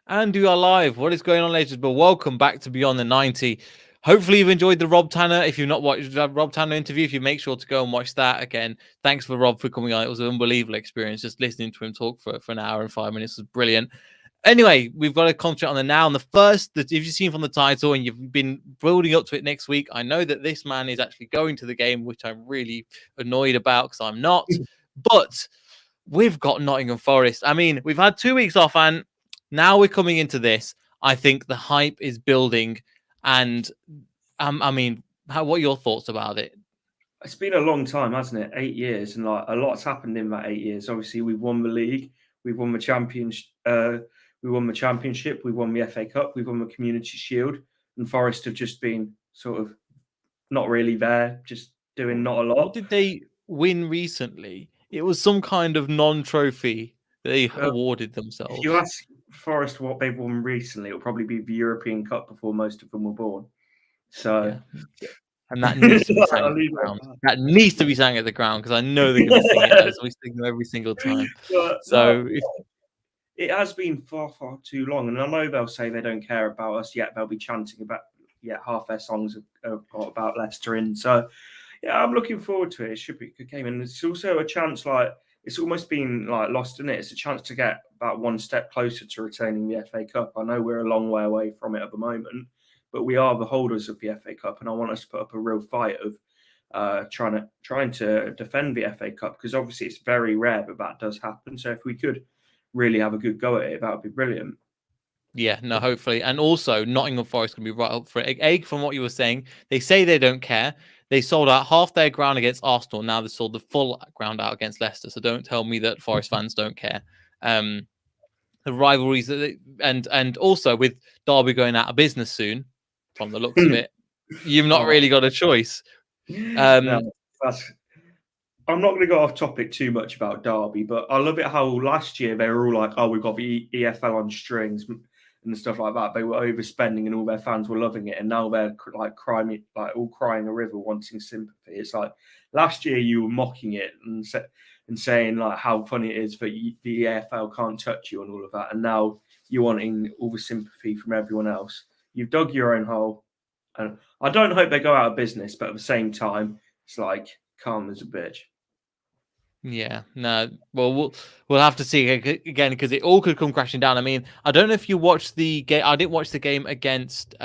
And we are live. What is going on, ladies? But welcome back to Beyond the 90. Hopefully, you've enjoyed the Rob Tanner. If you've not watched the Rob Tanner interview, if you make sure to go and watch that again. Thanks for Rob for coming on. It was an unbelievable experience. Just listening to him talk for an hour and 5 minutes was brilliant. Anyway, we've got to concentrate on the now. And the first that if you've seen from the title and you've been building up to it next week, I know that this man is actually going to the game, which I'm really annoyed about because I'm not. But we've got Nottingham Forest. I mean, we've had 2 weeks off, and now we're coming into this. I think the hype is building, and I mean, what are your thoughts about it? It's been a long time, hasn't it? 8 years, and like a lot's happened in that 8 years. Obviously, we've won the league, we've won the championship, we won the FA Cup, we've won the Community Shield, and Forest have just been sort of not really there, just doing not a lot. What did they win recently? It was some kind of non-trophy they awarded themselves. If you ask Forest what they've won recently, it'll probably be the European Cup before most of them were born. So. Yeah. And that needs to be sang at the ground. That needs to be sang at the ground because I know they're going to sing it as we sing them every single time. So it has been far too long, and I know they'll say they don't care about us yet. They'll be chanting about half their songs have got about Leicester in. So yeah, I'm looking forward to it. It should be a good game, and it's also a chance. Like it's almost been like lost in it. It's a chance to get about one step closer to retaining the FA Cup. I know we're a long way away from it at the moment, but we are the holders of the FA Cup, and I want us to put up a real fight of trying to defend the FA Cup, because obviously it's very rare that does happen. So if we could really have a good go at it, that would be brilliant. Yeah, no, hopefully. And also, Nottingham Forest can be right up for it. From what you were saying, they say they don't care. They sold out half their ground against Arsenal. Now they sold the full ground out against Leicester. So don't tell me that Forest fans don't care. The rivalries and also with Derby going out of business soon, from the looks of it, you've not really got a choice. No, I'm not going to go off topic too much about Derby, but I love it how last year they were all like, "Oh, we've got the EFL on strings" and stuff like that. They were overspending, and all their fans were loving it. And now they're like crying, like all crying a river, wanting sympathy. It's like last year you were mocking it and saying like how funny it is that the EFL can't touch you and all of that, and now you're wanting all the sympathy from everyone else. You've dug your own hole, and I don't hope they go out of business, but at the same time, it's like calm as a bitch. Yeah, no. Well, we'll have to see again because it all could come crashing down. I mean, I don't know if you watched the game. I didn't watch the game against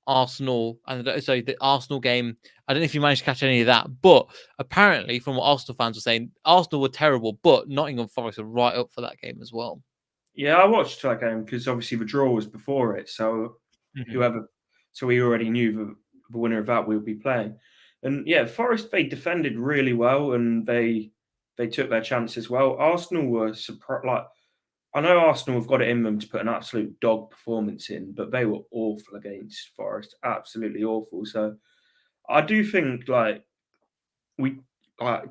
Arsenal, and so the Arsenal game. I don't know if you managed to catch any of that, but apparently, from what Arsenal fans were saying, Arsenal were terrible, but Nottingham Forest were right up for that game as well. Yeah, I watched that game because obviously the draw was before it, so we already knew the winner of that we would be playing. And yeah, Forest, they defended really well and they took their chances well. Arsenal were surprised. Like, I know Arsenal have got it in them to put an absolute dog performance in, but they were awful against Forest, absolutely awful. So I do think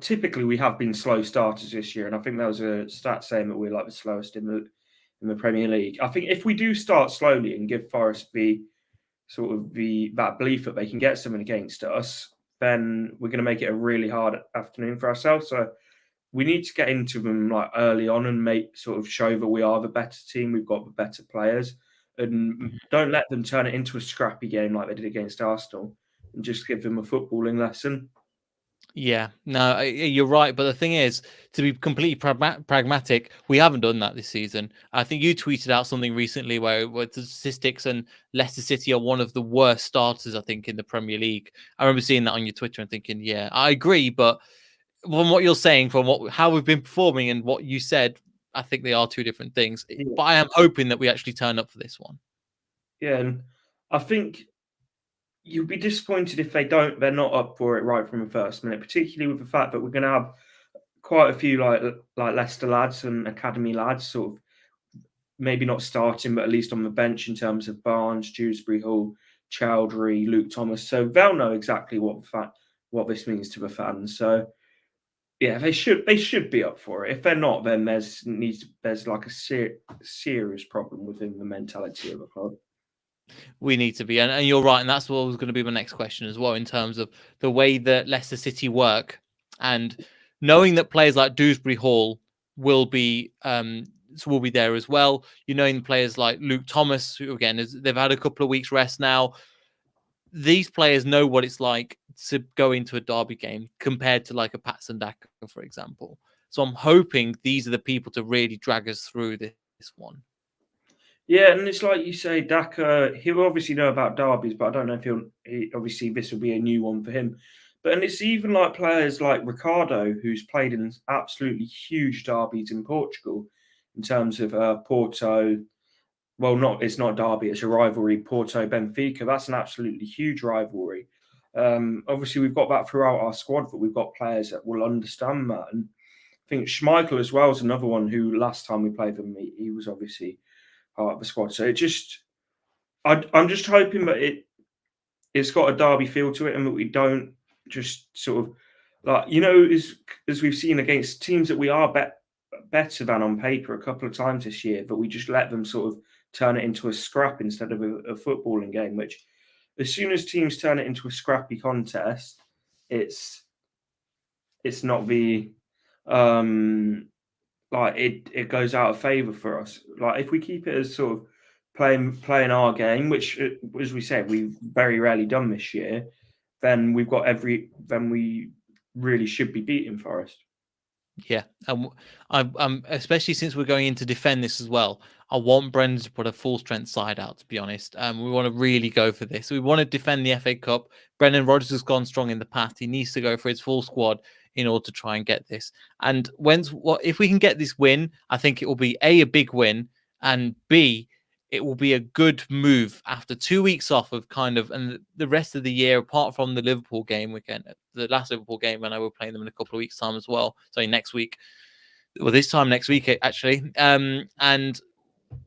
typically we have been slow starters this year, and I think there was a stat saying that we're like the slowest in the Premier League. I think if we do start slowly and give Forest that belief that they can get something against us, then we're going to make it a really hard afternoon for ourselves. So we need to get into them like early on and show that we are the better team. We've got the better players, and don't let them turn it into a scrappy game like they did against Arsenal, and just give them a footballing lesson. Yeah, no, you're right. But the thing is, to be completely pragmatic, we haven't done that this season. I think you tweeted out something recently where the statistics and Leicester City are one of the worst starters, I think, in the Premier League. I remember seeing that on your Twitter and thinking, yeah, I agree. But from what you're saying, how we've been performing and what you said, I think they are two different things. Yeah. But I am hoping that we actually turn up for this one. Yeah, and I think you'll be disappointed if they're not up for it right from the first minute, particularly with the fact that we're going to have quite a few like Leicester lads and academy lads, sort of maybe not starting, but at least on the bench in terms of Barnes, Dewsbury Hall, Chowdhury, Luke Thomas. So they'll know exactly what this means to the fans. So yeah, they should be up for it. If they're not, then there's like a serious problem within the mentality of the club. We need to be, and you're right, and that's what was going to be my next question as well, in terms of the way that Leicester City work, and knowing that players like Dewsbury Hall will be will be there as well. You know, in players like Luke Thomas, who again they've had a couple of weeks rest now. These players know what it's like to go into a derby game compared to like a Patson Daka, for example. So I'm hoping these are the people to really drag us through this one. Yeah, and it's like you say, Daka, he'll obviously know about derbies, but I don't know if obviously this will be a new one for him. But and it's even like players like Ricardo, who's played in absolutely huge derbies in Portugal in terms of Porto. Well, it's not derby, it's a rivalry, Porto Benfica. That's an absolutely huge rivalry. Obviously, we've got that throughout our squad, but we've got players that will understand that. And I think Schmeichel as well is another one who last time we played them, he was obviously part of the squad. So I'm just hoping that it's got a derby feel to it, and that we don't just sort of like as we've seen against teams that we are better than on paper a couple of times this year, but we just let them sort of turn it into a scrap instead of a footballing game. Which, as soon as teams turn it into a scrappy contest, it's not the like it goes out of favour for us. Like if we keep it as sort of playing our game, which as we said we've very rarely done this year, then then we really should be beating Forest. Yeah, and I'm especially since we're going in to defend this as well. I want Brendan to put a full strength side out. To be honest, we want to really go for this. We want to defend the FA Cup. Brendan Rodgers has gone strong in the past. He needs to go for his full squad in order to try and get this. And if we can get this win, I think it will be a big win, and B, it will be a good move after 2 weeks off of and the rest of the year, apart from the Liverpool game weekend, the last Liverpool game, when I will play them in a couple of weeks' time as well. Sorry, next week. Well, this time next week actually. And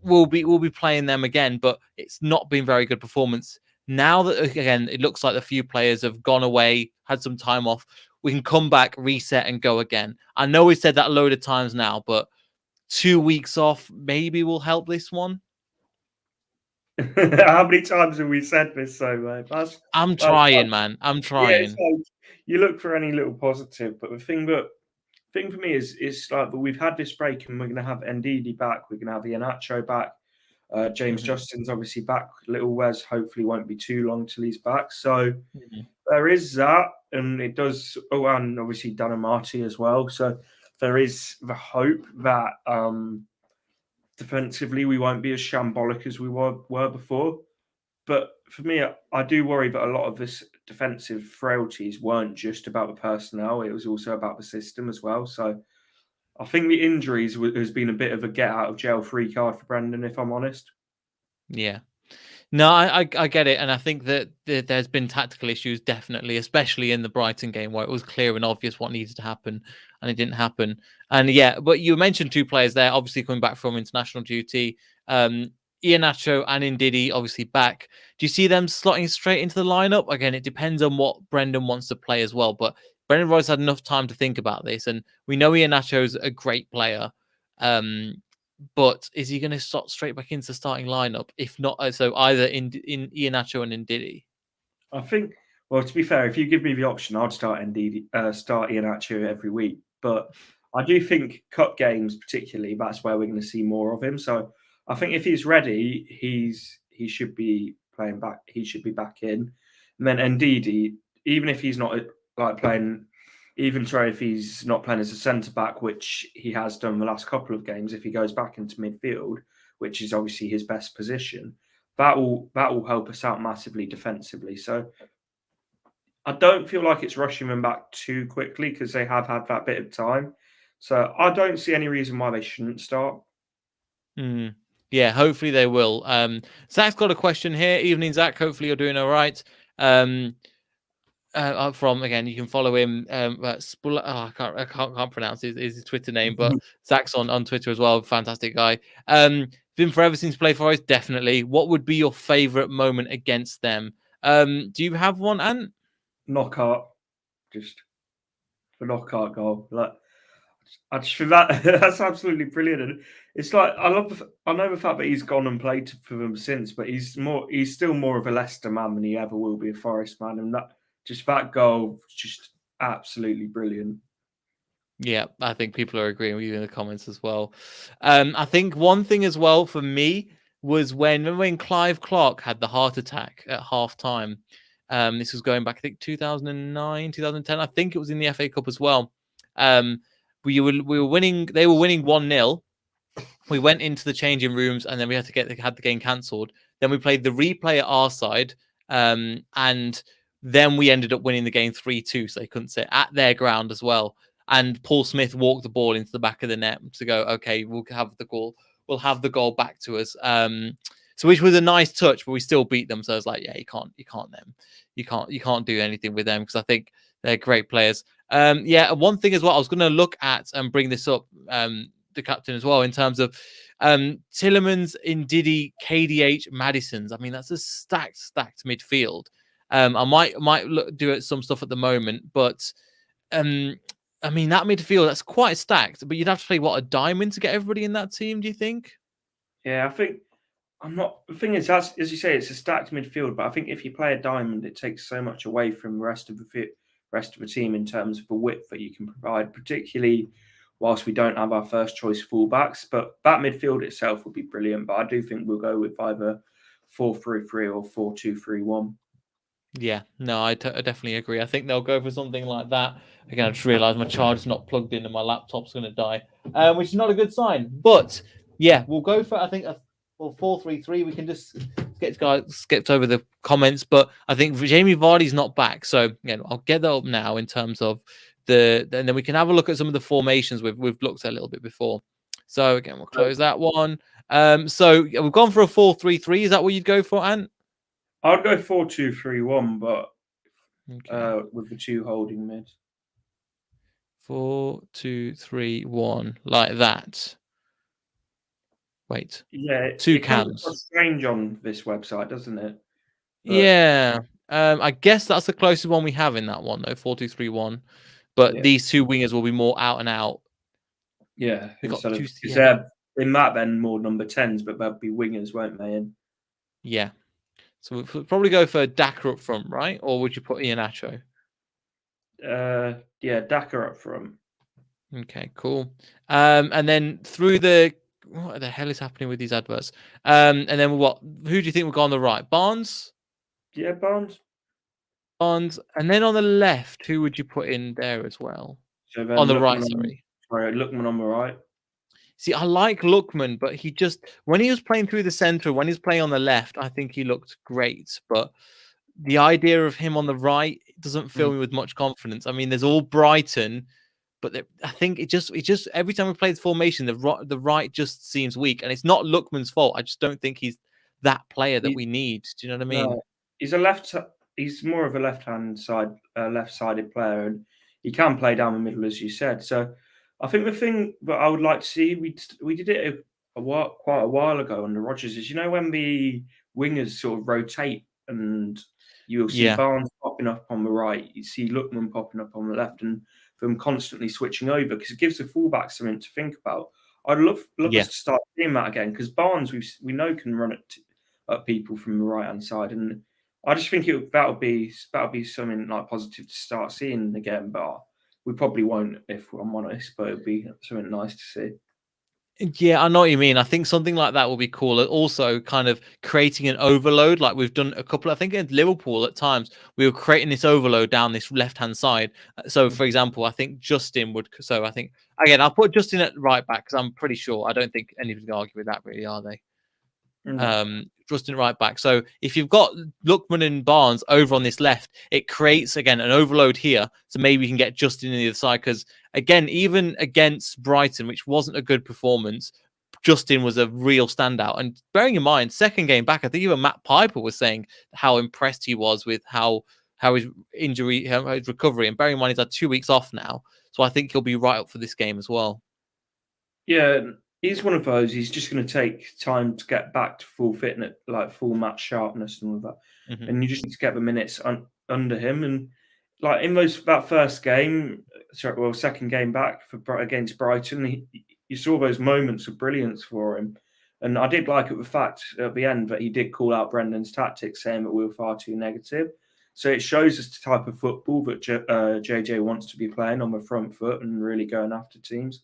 we'll be playing them again, but it's not been very good performance. Now that again, it looks like a few players have gone away, had some time off. We can come back, reset, and go again. I know we said that a load of times now, but 2 weeks off maybe will help this one. How many times have we said this? So I'm trying, man. I'm trying. Yeah, it's like you look for any little positive, but the thing for me is like, but we've had this break, and we're going to have Ndidi back. We're going to have Iheanacho back. James Justin's obviously back. Little Wes hopefully won't be too long till he's back. So there is that, and it does. Oh, and obviously Danamati as well. So there is the hope that defensively we won't be as shambolic as we were before. But for me, I do worry that a lot of this defensive frailties weren't just about the personnel; it was also about the system as well. So I think the injuries has been a bit of a get out of jail free card for Brendan, if I'm honest. Yeah. No, I get it, and I think that there's been tactical issues, definitely, especially in the Brighton game where it was clear and obvious what needed to happen, and it didn't happen. And yeah, but you mentioned two players there, obviously coming back from international duty. Iheanacho and Ndidi obviously back. Do you see them slotting straight into the lineup? Again, it depends on what Brendan wants to play as well. But Brendan Rodgers had enough time to think about this, and we know Iheanacho's a great player. But is he going to slot straight back into the starting lineup? If not, so either in Iheanacho and Ndidi. I think. Well, to be fair, if you give me the option, I'd start Iheanacho every week. But I do think cup games, particularly, that's where we're going to see more of him. So I think if he's ready, he should be playing back. He should be back in. And then Ndidi, even if he's not like playing, if he's not playing as a centre back, which he has done the last couple of games, if he goes back into midfield, which is obviously his best position, that will help us out massively defensively. So I don't feel like it's rushing them back too quickly because they have had that bit of time. So I don't see any reason why they shouldn't start. Yeah, hopefully they will. Zach's got a question here. Evening, Zach. Hopefully you're doing all right. From again, you can follow him. I can't pronounce his Twitter name, but Zach's on Twitter as well. Fantastic guy. Been forever since play for us. Definitely. What would be your favourite moment against them? Do you have one, Ant? Knockout, just the knockout goal. Like I just think that's absolutely brilliant. And it's like I know the fact that he's gone and played for them since, but he's still more of a Leicester man than he ever will be a Forest man. And that goal, just absolutely brilliant. Yeah, I think people are agreeing with you in the comments as well. I think one thing as well for me was when Clive Clark had the heart attack at half time. This was going back, I think 2009, 2010. I think it was in the FA Cup as well. We were winning. They were winning 1-0. We went into the changing rooms and then we had the game cancelled. Then we played the replay at our side, and then we ended up winning the game 3-2. So they couldn't say at their ground as well. And Paul Smith walked the ball into the back of the net to go, okay, we'll have the goal. We'll have the goal back to us. So which was a nice touch, but we still beat them. So I was like, yeah, you can't do anything with them because I think they're great players. Yeah, one thing as well, I was going to look at and bring this up. The captain as well in terms of Tillemans, Ndidi, KDH, Madison's. I mean, that's a stacked midfield. I might do some stuff at the moment, but I mean that midfield that's quite stacked. But you'd have to play a diamond to get everybody in that team. Do you think? Yeah, I think The thing is, as you say, it's a stacked midfield. But I think if you play a diamond, it takes so much away from the rest of the team in terms of the width that you can provide, particularly whilst we don't have our first choice fullbacks. But that midfield itself would be brilliant. But I do think we'll go with either 4-3-3 or 4-2-3-1. Yeah, no, I definitely agree. I think they'll go for something like that. Again, I just realised my charger's not plugged in and my laptop's going to die, which is not a good sign. But yeah, we'll go for, I think, 4-3-3. We can just skip over the comments, but I think Jamie Vardy's not back. So again, I'll get that up now in terms of and then we can have a look at some of the formations we've looked at a little bit before. So again, we'll close that one. So we've gone for a 4-3-3. Is that what you'd go for, Ant? I'd go 4-2-3-1, but with the two holding mids. 4-2-3-1, like that. Wait. Yeah, two cams. cams. Strange on this website, doesn't it? But yeah. I guess that's the closest one we have in that one, though. 4-2-3-1. But these two wingers will be more out and out. Yeah, in that then more number 10s, but they'll be wingers, won't they? Yeah. So we'll probably go for Daka up front, right? Or would you put Iheanacho? Yeah, Daka up front. Okay, cool. And then through what the hell is happening with these adverts? And then who do you think will go on the right? Barnes? Yeah, Barnes. And then on the left, who would you put in there as well? So on the right, sorry. Lookman on the right. See, I like Lookman, but he just, when he was playing through the centre, when he's playing on the left, I think he looked great. But the idea of him on the right doesn't fill me with much confidence. I mean, there's all Brighton, but I think it just every time we play the formation, the right just seems weak, and it's not Lookman's fault. I just don't think he's that player that we need. Do you know what I mean? No, he's more of a left-sided player, and he can play down the middle, as you said. So I think the thing that I would like to see, we did it quite a while ago under Rodgers, is when the wingers sort of rotate and you'll see Barnes popping up on the right, you see Lookman popping up on the left, and them constantly switching over because it gives the fullback something to think about. I'd love us to start seeing that again because Barnes we know can run at people from the right hand side, and I just think that'll be something like positive to start seeing again. But we probably won't if I'm honest. But it'd be something nice to see. Yeah, I know what you mean. I think something like that will be cool. Also, kind of creating an overload, like we've done a couple. I think in Liverpool at times we were creating this overload down this left-hand side. So, for example, I think Justin would. So, I think again, I'll put Justin at right back because I'm pretty sure. I don't think anybody's gonna argue with that, really, are they? Justin right back. So if you've got Lookman and Barnes over on this left, it creates again an overload here. So maybe we can get Justin in the other side because again, even against Brighton, which wasn't a good performance, Justin was a real standout. And bearing in mind, second game back, I think even Matt Piper was saying how impressed he was with how his injury, his recovery. And bearing in mind, he's had 2 weeks off now, so I think he'll be right up for this game as well. Yeah. He's one of those. He's just going to take time to get back to full fitness, like full match sharpness and all that. And you just need to get the minutes under him. And like in that first game, second game back against Brighton, you saw those moments of brilliance for him. And I did like it the fact at the end that he did call out Brendan's tactics, saying that we were far too negative. So it shows us the type of football that JJ wants to be playing on the front foot and really going after teams.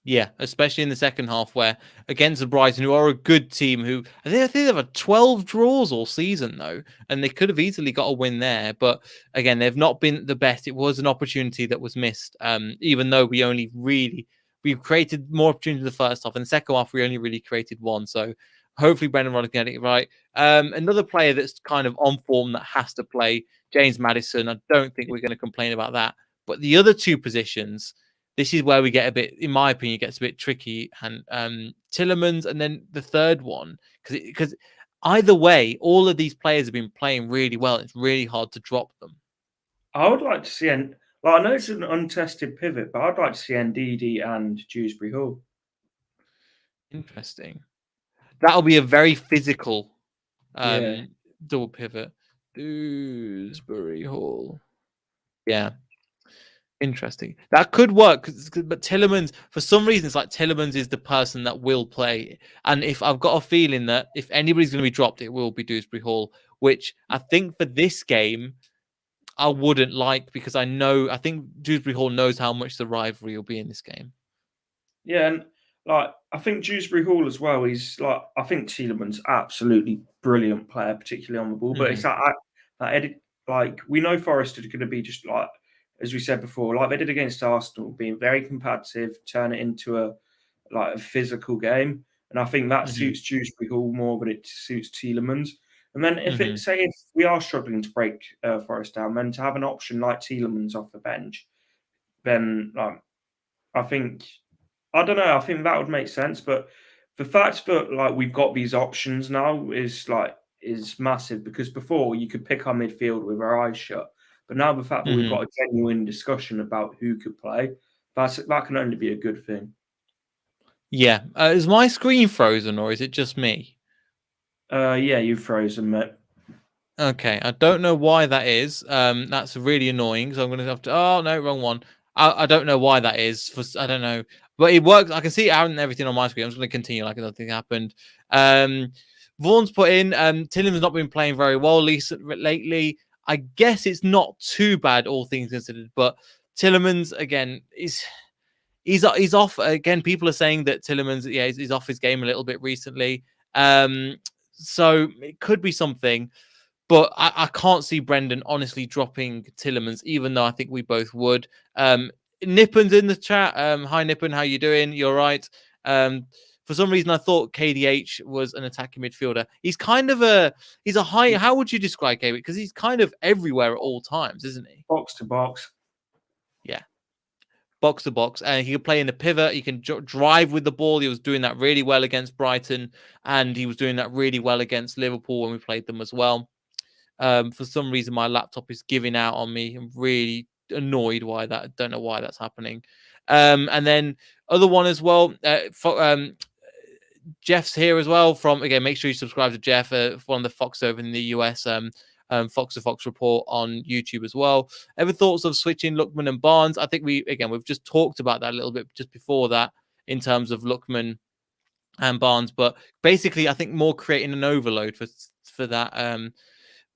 Yeah, especially in the second half, where against the Brighton, who are a good team, who I think they've had 12 draws all season though, and they could have easily got a win there. But again, they've not been the best. It was an opportunity that was missed. Even though we created more opportunities in the first half, and the second half we only really created one. So hopefully Brendan Rodgers can get it right. Another player that's kind of on form that has to play, James Maddison. I don't think we're going to complain about that. But the other two positions, this is where we get a bit, in my opinion, it gets a bit tricky. And Tillemans, and then the third one, because either way, all of these players have been playing really well. It's really hard to drop them. I would like to see, I know it's an untested pivot, but I'd like to see Ndidi and Dewsbury Hall. Interesting. That'll be a very physical double pivot. Dewsbury Hall. Yeah. Interesting. That could work, but Tillemans, for some reason, it's like Tillemans is the person that will play. And if I've got a feeling that if anybody's going to be dropped, it will be Dewsbury Hall, which I think for this game, I wouldn't like, because I think Dewsbury Hall knows how much the rivalry will be in this game. Yeah, and I think Dewsbury Hall as well. I think Tielemans absolutely brilliant player, particularly on the ball. But it's that edit. We know Forest are going to be just as we said before, like they did against Arsenal, being very competitive, turn it into a physical game. And I think that suits Dewsbury Hall more than it suits Tielemans. And then if we are struggling to break Forest down, then to have an option like Tielemans off the bench, then I think that would make sense. But the fact that we've got these options now is massive, because before you could pick our midfield with our eyes shut. But now the fact that we've got a genuine discussion about who could play, that can only be a good thing. Yeah. Is my screen frozen, or is it just me? Yeah, you've frozen, mate. Okay, I don't know why that is. That's really annoying. So I'm going to have to. Oh no, wrong one. I don't know why that is. I don't know, but it works. I can see it out and everything on my screen. I'm just going to continue like nothing happened. Vaughan's put in. Tillem's not been playing very well lately. I guess it's not too bad, all things considered. But Tillemans again he's off again. People are saying that Tillemans, he's off his game a little bit recently. So it could be something. But I can't see Brendan honestly dropping Tillemans, even though I think we both would. Nippon's in the chat. Hi, Nippon. How you doing? You're right. For some reason, I thought KDH was an attacking midfielder. He's kind of he's a high. How would you describe KDH? Because he's kind of everywhere at all times, isn't he? Box to box. Yeah. Box to box. And he can play in the pivot. He can drive with the ball. He was doing that really well against Brighton. And he was doing that really well against Liverpool when we played them as well. For some reason, my laptop is giving out on me. I'm really annoyed why that. I don't know why that's happening. And then other one as well. Jeff's here as well. Make sure you subscribe to Jeff, one of the Fox over in the US. Fox to Fox report on YouTube as well. Ever thoughts of switching Lookman and Barnes? I think we've just talked about that a little bit just before that in terms of Lookman and Barnes, but basically I think more creating an overload for that.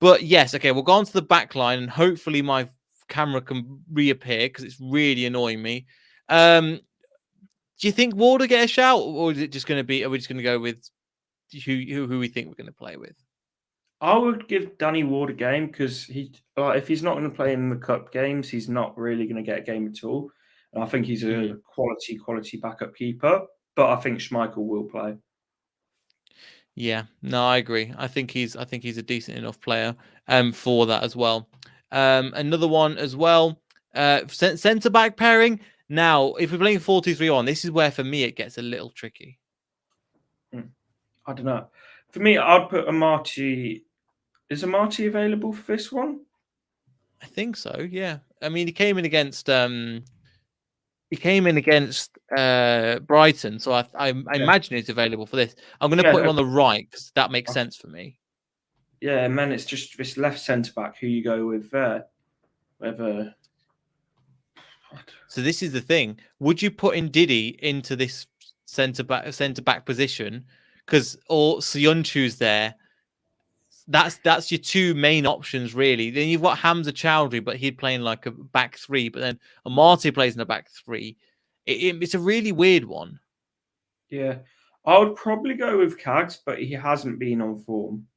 But yes, okay, we'll go on to the back line and hopefully my camera can reappear because it's really annoying me. Do you think Ward will get a shout, or is it just going to be? Are we just going to go with who we think we're going to play with? I would give Danny Ward a game, because if he's not going to play in the cup games, he's not really going to get a game at all. And I think he's a quality backup keeper. But I think Schmeichel will play. Yeah, no, I agree. I think he's a decent enough player for that as well. Another one as well. Centre back pairing. Now, if we're playing 4-2-3-1, this is where for me it gets a little tricky. I don't know. For me, I'd put Amati. Is Amati available for this one? I think so. Yeah. I mean, he came in against Brighton, so I imagine he's available for this. I'm going to put him on the right because that makes sense for me. Yeah, and then it's just this left centre back who you go with there. So this is the thing: would you put Ndidi into this centre back position? Because Soyuncu's there. that's your two main options really. Then you've got Hamza Chowdhury, but he'd playing like a back three. But then Amati plays in a back three. It's a really weird one. Yeah, I would probably go with Cags, but he hasn't been on form.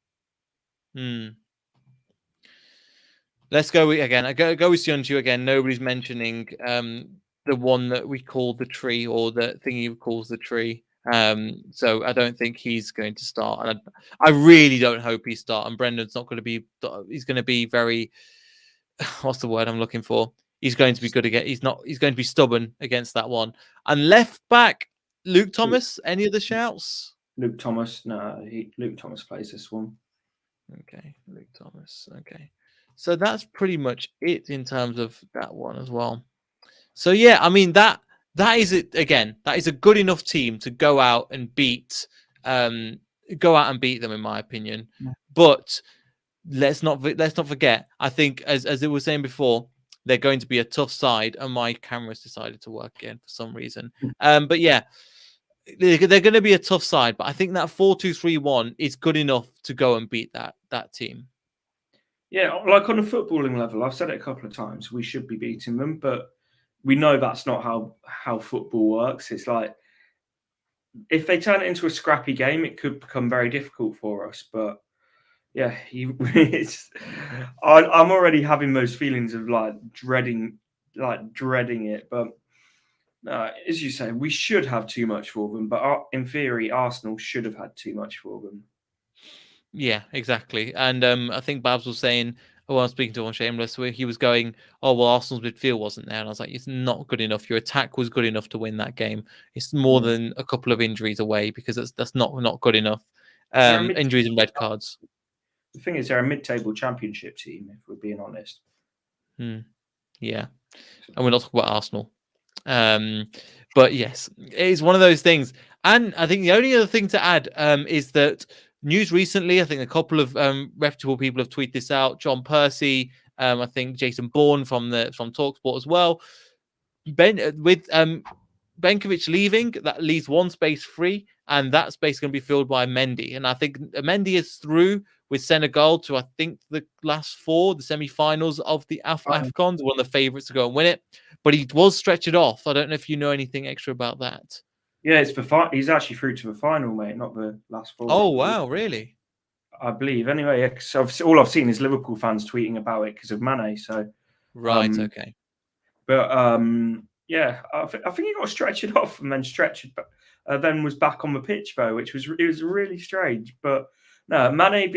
Let's go again. I go with Sionchu again. Nobody's mentioning the one that we call the tree, or the thing he calls the tree. So I don't think he's going to start, and I really don't hope he start. And Brendan's not going to be. He's going to be very. What's the word I'm looking for? He's going to be good again. He's not. He's going to be stubborn against that one. And left back, Luke Thomas. Any other shouts? Luke Thomas. No, Luke Thomas plays this one. Okay, Luke Thomas. Okay. So that's pretty much it in terms of that one as well. So yeah, I mean that is it again. That is a good enough team to go out and beat them, in my opinion. Yeah. But let's not forget. I think as it was saying before, they're going to be a tough side, and my camera's decided to work again for some reason. But yeah, they're going to be a tough side. But I think that 4-2-3-1 is good enough to go and beat that team. Yeah, like on a footballing level, I've said it a couple of times, we should be beating them, but we know that's not how football works. It's like, if they turn it into a scrappy game, it could become very difficult for us. But yeah, I'm already having those feelings of dreading it. But as you say, we should have too much for them. But in theory, Arsenal should have had too much for them. Yeah, exactly. And I think Babs was saying, I was speaking to on Shameless, where he was going, oh, well, Arsenal's midfield wasn't there. And I was like, it's not good enough. Your attack was good enough to win that game. It's more than a couple of injuries away, because that's not good enough. Injuries and red cards. The thing is, they're a mid-table championship team, if we're being honest. Yeah. And we're not talking about Arsenal. But yes, it's one of those things. And I think the only other thing to add is that news recently, I think a couple of reputable people have tweeted this out. John Percy, I think Jason Bourne from TalkSport as well. With Benkovic leaving, that leaves one space free, and that space is going to be filled by Mendy. And I think Mendy is through with Senegal to, I think, the last four, the semi-finals of the AFCON, one of the favourites to go and win it. But he was stretched off. I don't know if you know anything extra about that. Yeah, it's he's actually through to the final, mate, not the last four. Oh, wow, really? I believe. Anyway, yeah, all I've seen is Liverpool fans tweeting about it because of Mane. So, right, okay. But yeah, I think he got stretched off and then then was back on the pitch though, which was really strange. But no, Mendy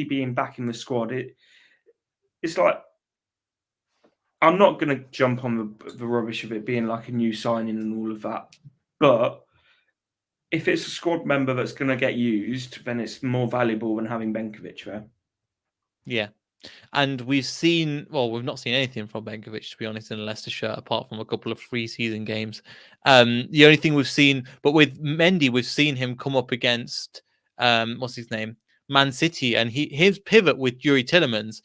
being back in the squad, it's like, I'm not going to jump on the rubbish of it being like a new signing and all of that, but if it's a squad member that's going to get used, then it's more valuable than having Benkovic there. Yeah. And we've not seen anything from Benkovic, to be honest, in a Leicester shirt, apart from a couple of pre-season games. The only thing we've seen, but with Mendy, we've seen him come up against, what's his name? Man City, and his pivot with Yuri Tillemans,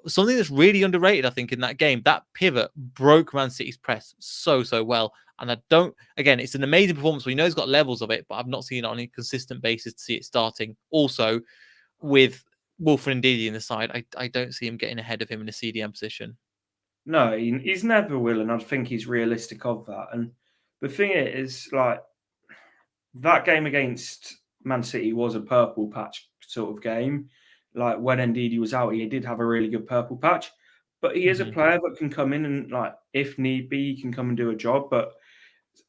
something that's really underrated, I think, in that game. That pivot broke Man City's press so well. And it's an amazing performance. We know he's got levels of it, but I've not seen it on a consistent basis to see it starting. Also, with Wilfred Ndidi in the side, I don't see him getting ahead of him in a CDM position. No, he's never will, and I think he's realistic of that. And the thing is, like, that game against Man City was a purple patch sort of game. Like, when Ndidi was out, he did have a really good purple patch. But he is a player that can come in and, like, if need be, he can come and do a job. But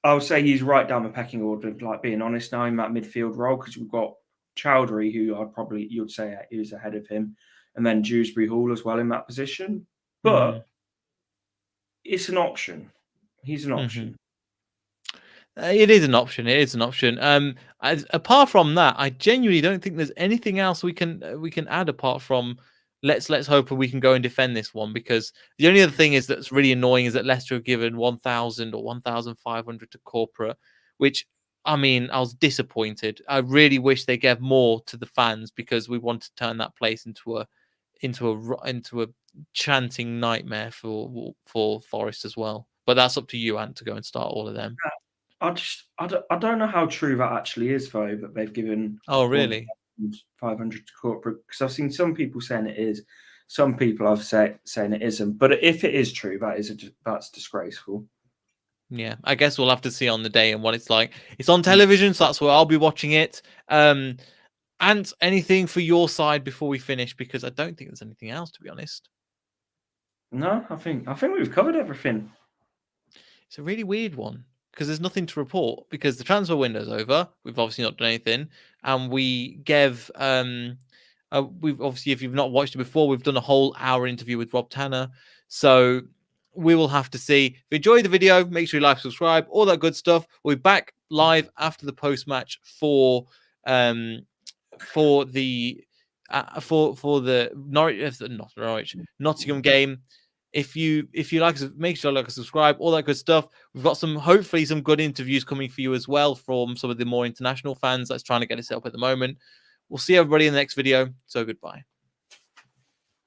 I would say he's right down the pecking order, like, being honest now, in that midfield role, because we've got Chowdhury, who you'd say is ahead of him, and then Dewsbury Hall as well in that position. But it's an option. He's an option. It is an option. It is an option. Apart from that, I genuinely don't think there's anything else we can add apart from let's hope we can go and defend this one, because the only other thing is that's really annoying is that Leicester have given 1,000 or 1,500 to corporate, which, I mean, I was disappointed. I really wish they gave more to the fans, because we want to turn that place into a chanting nightmare for Forest as well. But that's up to you, Ant, to go and start all of them. I don't know how true that actually is, though, that they've given. Oh, really? 500 to corporate, because I've seen some people saying it is, some people I've saying it isn't. But if it is true, that's disgraceful. Yeah, I guess we'll have to see on the day and what it's like. It's on television, so that's where I'll be watching it. And anything for your side before we finish, because I don't think there's anything else, to be honest. No, I think we've covered everything. It's a really weird one because there's nothing to report because the transfer window's over. We've obviously not done anything, and we gave we've obviously, if you've not watched it before, we've done a whole hour interview with Rob Tanner. So we will have to see. If you enjoyed the video, make sure you like, subscribe, all that good stuff. We'll be back live after the post match for the Nottingham game. If you like us, make sure you like and subscribe, all that good stuff. We've got hopefully some good interviews coming for you as well from some of the more international fans that's trying to get it set up at the moment. We'll see everybody in the next video. So goodbye.